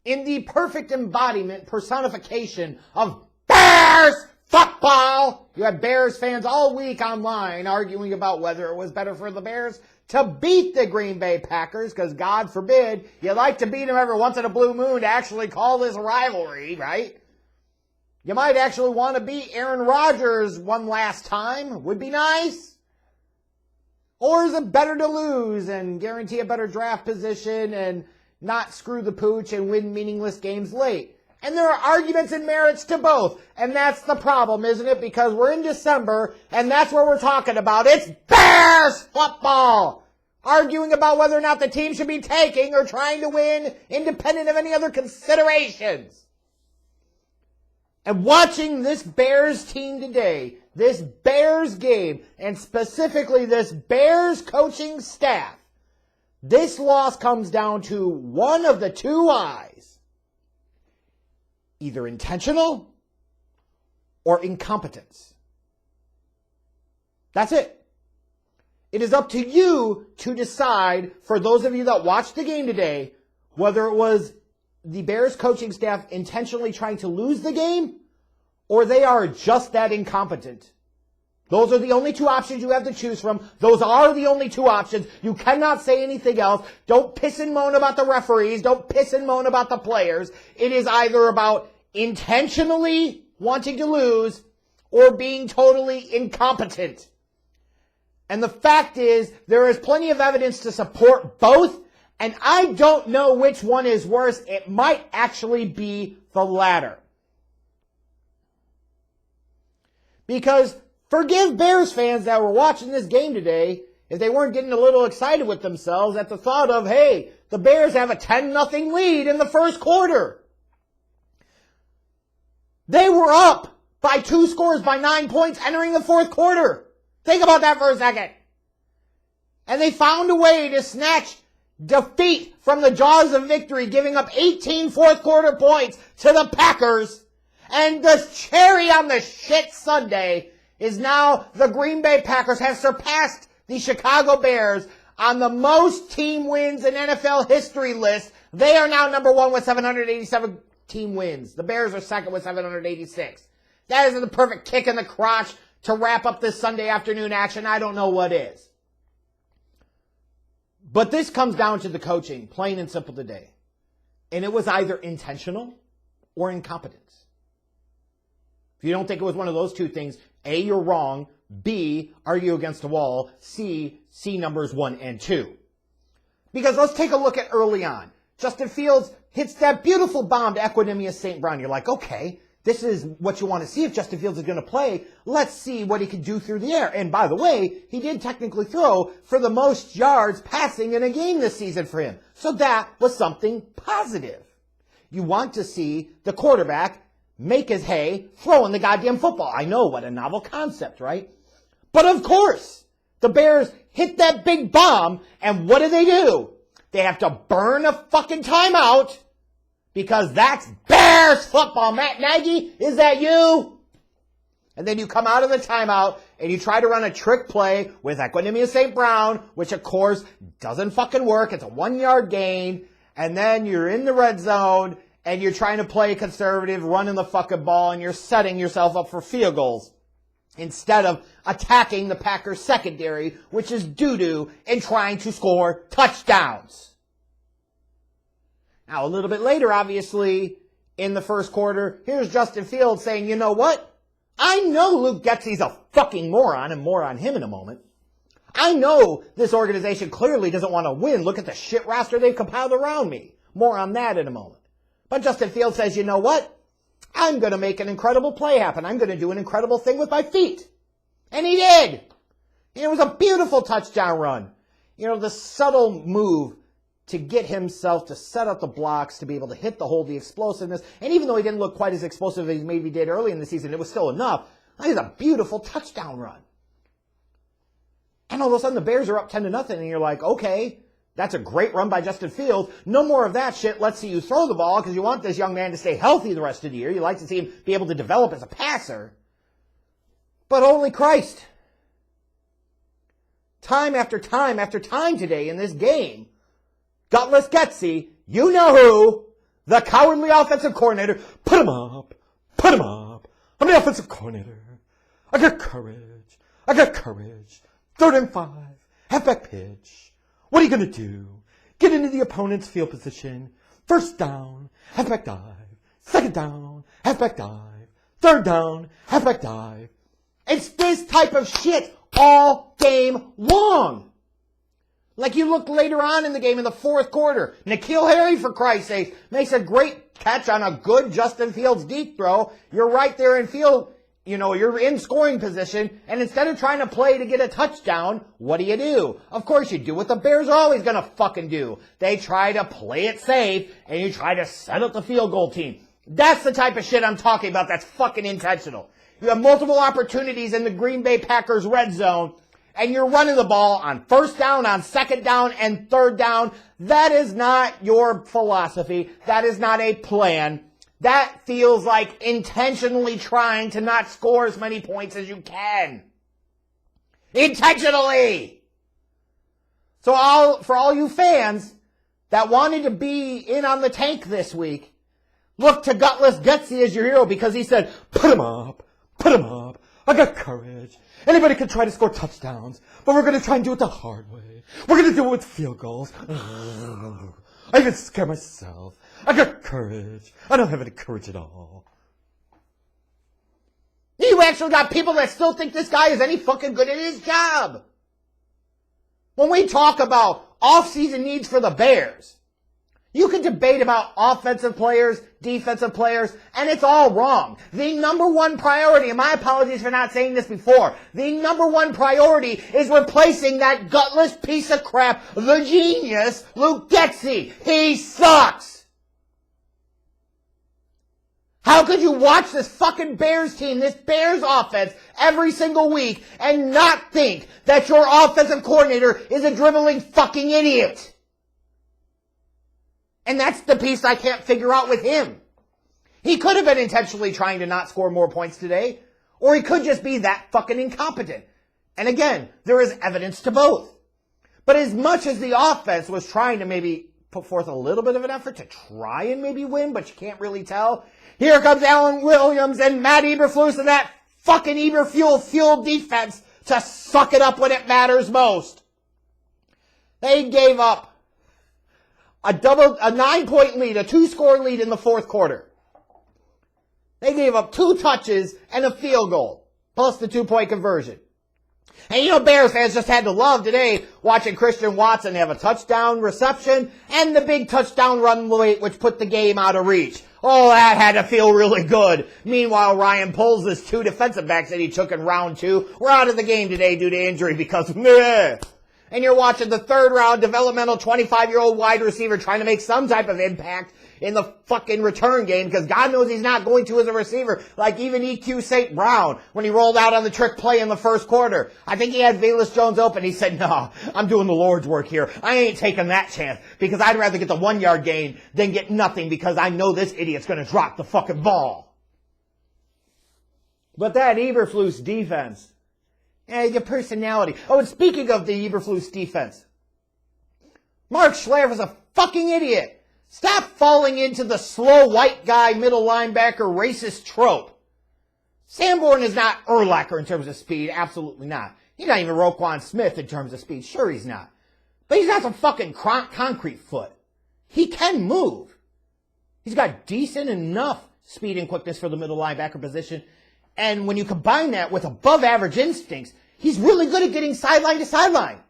in the perfect embodiment, personification of Bears football. You had Bears fans all week online arguing about whether it was better for the Bears to beat the Green Bay Packers, because God forbid you like to beat them every once in a blue moon to actually call this a rivalry, right? You might actually want to beat Aaron Rodgers one last time. Would be nice. Or is it better to lose and guarantee a better draft position and not screw the pooch and win meaningless games late? And there are arguments and merits to both. And that's the problem, isn't it? Because we're in December, and that's what we're talking about. It's Bears football! Arguing about whether or not the team should be taking or trying to win, independent of any other considerations. And watching this Bears team today, this Bears game, and specifically this Bears coaching staff, this loss comes down to one of the two I's. Either intentional or incompetence. That's it. It is up to you to decide, for those of you that watched the game today, whether it was the Bears coaching staff intentionally trying to lose the game or they are just that incompetent. Those are the only two options you have to choose from. Those are the only two options. You cannot say anything else. Don't piss and moan about the referees. Don't piss and moan about the players. It is either about intentionally wanting to lose or being totally incompetent. And the fact is, there is plenty of evidence to support both, and I don't know which one is worse. It might actually be the latter. Because forgive Bears fans that were watching this game today if they weren't getting a little excited with themselves at the thought of, hey, the Bears have a 10-0 lead in the first quarter. They were up by 2 scores by 9 points entering the fourth quarter. Think about that for a second. And they found a way to snatch defeat from the jaws of victory, giving up 18 fourth quarter points to the Packers. And the cherry on the shit sundae is now the Green Bay Packers have surpassed the Chicago Bears on the most team wins in NFL history list. They are now number one with 787 team wins. The Bears are second with 786. That is the perfect kick in the crotch to wrap up this Sunday afternoon action. I don't know what is. But this comes down to the coaching, plain and simple today. And it was either intentional or incompetence. If you don't think it was one of those two things, A, you're wrong. B, argue against the wall. C, numbers 1 and 2. Because let's take a look at early on. Justin Fields hits that beautiful bomb to Equanimous St. Brown. You're like, okay, this is what you want to see if Justin Fields is going to play. Let's see what he can do through the air. And by the way, he did technically throw for the most yards passing in a game this season for him. So that was something positive. You want to see the quarterback make his hay throwing the goddamn football. I know, what a novel concept, right? But of course, the Bears hit that big bomb, and what do? They have to burn a fucking timeout because that's Bears football. Matt Nagy, is that you? And then you come out of the timeout and you try to run a trick play with Equanimous St. Brown, which of course doesn't fucking work. It's a 1-yard gain. And then you're in the red zone and you're trying to play conservative, running the fucking ball, and you're setting yourself up for field goals instead of attacking the Packers secondary, which is doo-doo, and trying to score touchdowns. Now, a little bit later, obviously, in the first quarter, here's Justin Fields saying, you know what? I know Luke Getsy's a fucking moron, and more on him in a moment. I know this organization clearly doesn't want to win. Look at the shit roster they've compiled around me. More on that in a moment. But Justin Fields says, you know what? I'm going to make an incredible play happen. I'm going to do an incredible thing with my feet. And he did. It was a beautiful touchdown run. You know, the subtle move to get himself to set up the blocks, to be able to hit the hole, the explosiveness. And even though he didn't look quite as explosive as he maybe did early in the season, it was still enough. That is a beautiful touchdown run. And all of a sudden the Bears are up 10-0, and you're like, okay, that's a great run by Justin Fields. No more of that shit. Let's see you throw the ball because you want this young man to stay healthy the rest of the year. You like to see him be able to develop as a passer. But holy Christ. Time after time after time today in this game, Gutless Getsy, you know who, the cowardly offensive coordinator. Put him up. Put him up. I'm the offensive coordinator. I got courage. I got courage. 3rd and 5. Halfback pitch. What are you going to do? Get into the opponent's field position. 1st down. Halfback dive. 2nd down. Halfback dive. 3rd down. Halfback dive. It's this type of shit all game long. Like you look later on in the game in the 4th quarter. N'Keal Harry, for Christ's sake, makes a great catch on a good Justin Fields deep throw. You're right there in field. You know, you're in scoring position, and instead of trying to play to get a touchdown, what do? Of course you do what the Bears are always going to fucking do. They try to play it safe, and you try to set up the field goal team. That's the type of shit I'm talking about that's fucking intentional. You have multiple opportunities in the Green Bay Packers red zone, and you're running the ball on 1st down, on 2nd down, and 3rd down. That is not your philosophy. That is not a plan. That feels like intentionally trying to not score as many points as you can. Intentionally! So for all you fans that wanted to be in on the tank this week, look to Gutless Gutsy as your hero because he said, put him up, I got courage. Anybody can try to score touchdowns, but we're going to try and do it the hard way. We're going to do it with field goals. I even scare myself. I got courage. I don't have any courage at all. You actually got people that still think this guy is any fucking good at his job. When we talk about off-season needs for the Bears, you can debate about offensive players, defensive players, and it's all wrong. The number one priority, and my apologies for not saying this before, the number one priority is replacing that gutless piece of crap, the genius, Luke Getsy. He sucks. How could you watch this fucking Bears team, this Bears offense, every single week and not think that your offensive coordinator is a dribbling fucking idiot? And that's the piece I can't figure out with him. He could have been intentionally trying to not score more points today, or he could just be that fucking incompetent. And again, there is evidence to both. But as much as the offense was trying to maybe put forth a little bit of an effort to try and maybe win, but you can't really tell, here comes Alan Williams and Matt Eberflus and that fucking Eberfuel defense to suck it up when it matters most. They gave up a 9-point lead, a 2-score lead in the 4th quarter. They gave up 2 touches and a field goal, plus the 2-point conversion. And you know, Bears fans just had to love today watching Christian Watson have a touchdown reception and the big touchdown run late, which put the game out of reach. Oh, that had to feel really good. Meanwhile, Ryan Poles, his 2 defensive backs that he took in round 2, were out of the game today due to injury because meh. And you're watching the 3rd round developmental 25-year-old wide receiver trying to make some type of impact in the fucking return game because God knows he's not going to as a receiver, like even EQ St. Brown when he rolled out on the trick play in the 1st quarter. I think he had Velus Jones open. He said, no, I'm doing the Lord's work here. I ain't taking that chance because I'd rather get the 1-yard gain than get nothing because I know this idiot's going to drop the fucking ball. But that Eberflus defense, your personality. Oh, and speaking of the Eberflus defense, Mark Schlereth is a fucking idiot. Stop falling into the slow white guy middle linebacker racist trope. Sanborn is not Urlacher in terms of speed. Absolutely not. He's not even Roquan Smith in terms of speed. Sure he's not. But he's got some fucking concrete foot. He can move. He's got decent enough speed and quickness for the middle linebacker position. And when you combine that with above average instincts, he's really good at getting sideline to sideline.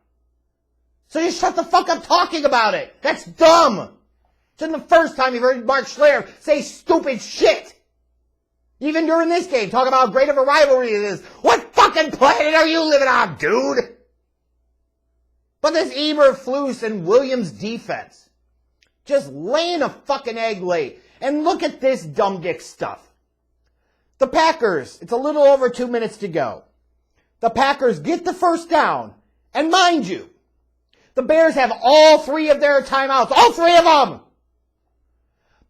So just shut the fuck up talking about it. That's dumb. It's in the first time you've heard Mark Schlereth say stupid shit. Even during this game, talking about how great of a rivalry it is. What fucking planet are you living on, dude? But this Eberflus and Williams defense, just laying a fucking egg late. And look at this dumb dick stuff. The Packers, it's a little over 2 minutes to go. The Packers get the 1st down. And mind you, the Bears have all 3 of their timeouts. All 3 of them!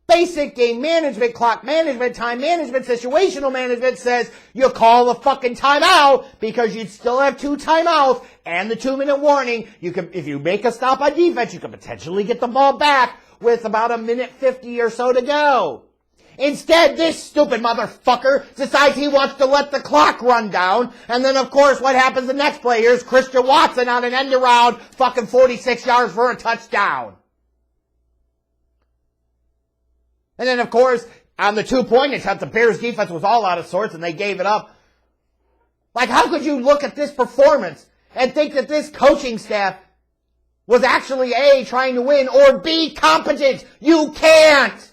Basic game management, clock management, time management, situational management says you call the fucking timeout because you'd still have 2 timeouts and the 2-minute warning. You can, if you make a stop on defense, you can potentially get the ball back with about 1:50 or so to go. Instead, this stupid motherfucker decides he wants to let the clock run down. And then, of course, what happens the next play? Here's Christian Watson on an end around, fucking 46 yards for a touchdown. And then, of course, on the 2-point attempt, the Bears defense was all out of sorts and they gave it up. Like, how could you look at this performance and think that this coaching staff was actually A, trying to win, or B, competent? You can't!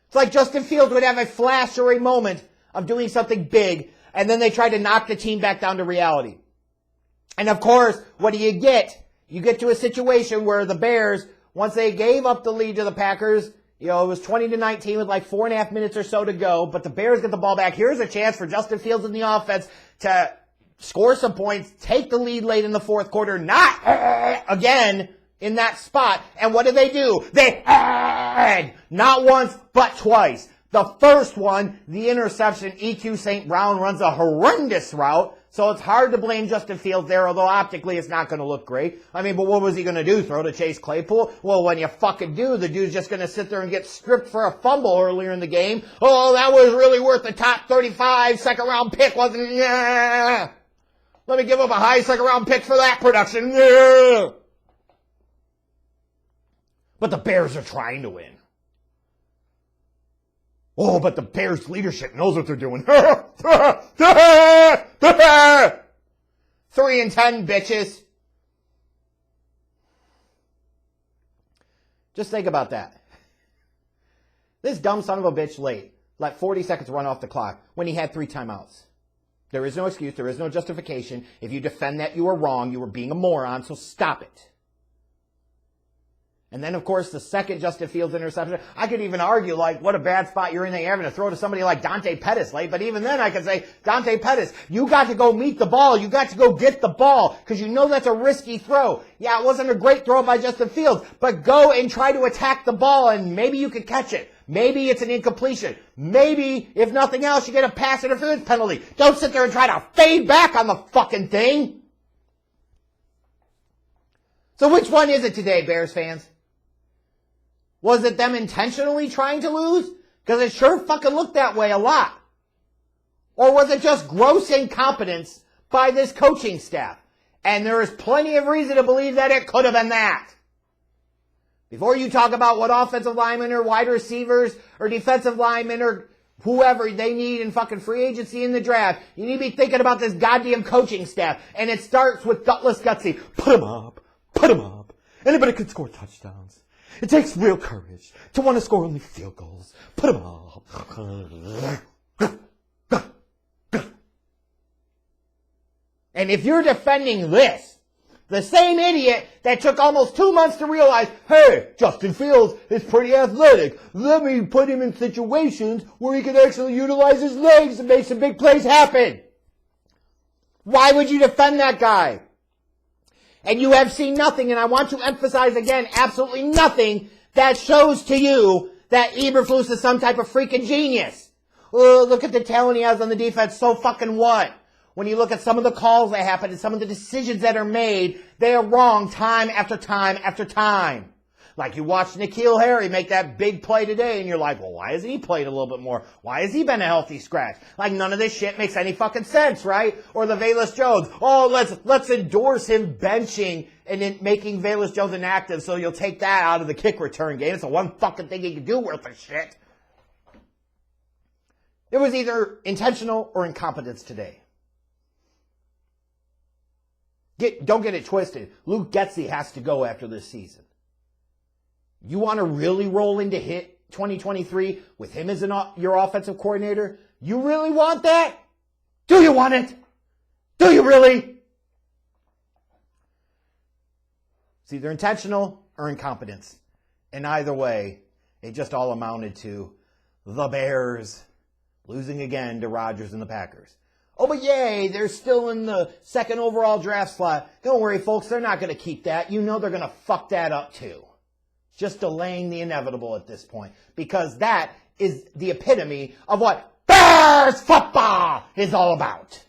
It's like Justin Fields would have a flash or a moment of doing something big, and then they try to knock the team back down to reality. And of course, what do you get? You get to a situation where the Bears, once they gave up the lead to the Packers, it was 20-19 with like 4.5 minutes or so to go, but the Bears get the ball back. Here's a chance for Justin Fields in the offense to score some points, take the lead late in the fourth quarter, not again in that spot. And what do? They not once, but twice. The first one, the interception, EQ St. Brown runs a horrendous route. So it's hard to blame Justin Fields there, although optically it's not going to look great. I mean, but what was he going to do? Throw to Chase Claypool? Well, when you fucking do, the dude's just going to sit there and get stripped for a fumble earlier in the game. Oh, that was really worth the top 35 second round pick, wasn't it? Yeah. Let me give up a high second round pick for that production. Yeah. But the Bears are trying to win. Oh, but the Bears leadership knows what they're doing. 3-10, bitches. Just think about that. This dumb son of a bitch let 40 seconds run off the clock when he had 3 timeouts. There is no excuse. There is no justification. If you defend that, you are wrong. You are being a moron, so stop it. And then, of course, the second Justin Fields interception, I could even argue, like, what a bad spot you're in there having to throw to somebody like Dante Pettis late. But even then, I could say, Dante Pettis, you got to go meet the ball. You got to go get the ball because you know that's a risky throw. Yeah, it wasn't a great throw by Justin Fields, but go and try to attack the ball and maybe you could catch it. Maybe it's an incompletion. Maybe, if nothing else, you get a pass interference penalty. Don't sit there and try to fade back on the fucking thing. So which one is it today, Bears fans? Was it them intentionally trying to lose? Because it sure fucking looked that way a lot. Or was it just gross incompetence by this coaching staff? And there is plenty of reason to believe that it could have been that. Before you talk about what offensive linemen or wide receivers or defensive linemen or whoever they need in fucking free agency in the draft, you need to be thinking about this goddamn coaching staff. And it starts with gutless gutsy. Put 'em up. Put 'em up. Anybody can score touchdowns. It takes real courage to want to score only field goals. Put 'em up. And if you're defending this, the same idiot that took almost 2 months to realize, hey, Justin Fields is pretty athletic. Let me put him in situations where he can actually utilize his legs and make some big plays happen. Why would you defend that guy? And you have seen nothing, and I want to emphasize again, absolutely nothing that shows to you that Eberflus is some type of freaking genius. Oh, look at the talent he has on the defense, so fucking what? When you look at some of the calls that happen and some of the decisions that are made, they are wrong time after time after time. Like you watched N'Keal Harry make that big play today and you're like, well, why hasn't he played a little bit more? Why has he been a healthy scratch? Like none of this shit makes any fucking sense, right? Or the Velus Jones. Oh, let's endorse him benching and then making Velus Jones inactive so you'll take that out of the kick return game. It's the one fucking thing he can do worth of shit. It was either intentional or incompetence today. Don't get it twisted. Luke Getsy has to go after this season. You want to really roll into hit 2023 with him as your offensive coordinator? You really want that? Do you want it? Do you really? It's either intentional or incompetence. And either way, it just all amounted to the Bears losing again to Rodgers and the Packers. Oh, but yay, they're still in the second overall draft slot. Don't worry, folks, they're not going to keep that. You know they're going to fuck that up too. Just delaying the inevitable at this point. Because that is the epitome of what Bears football is all about.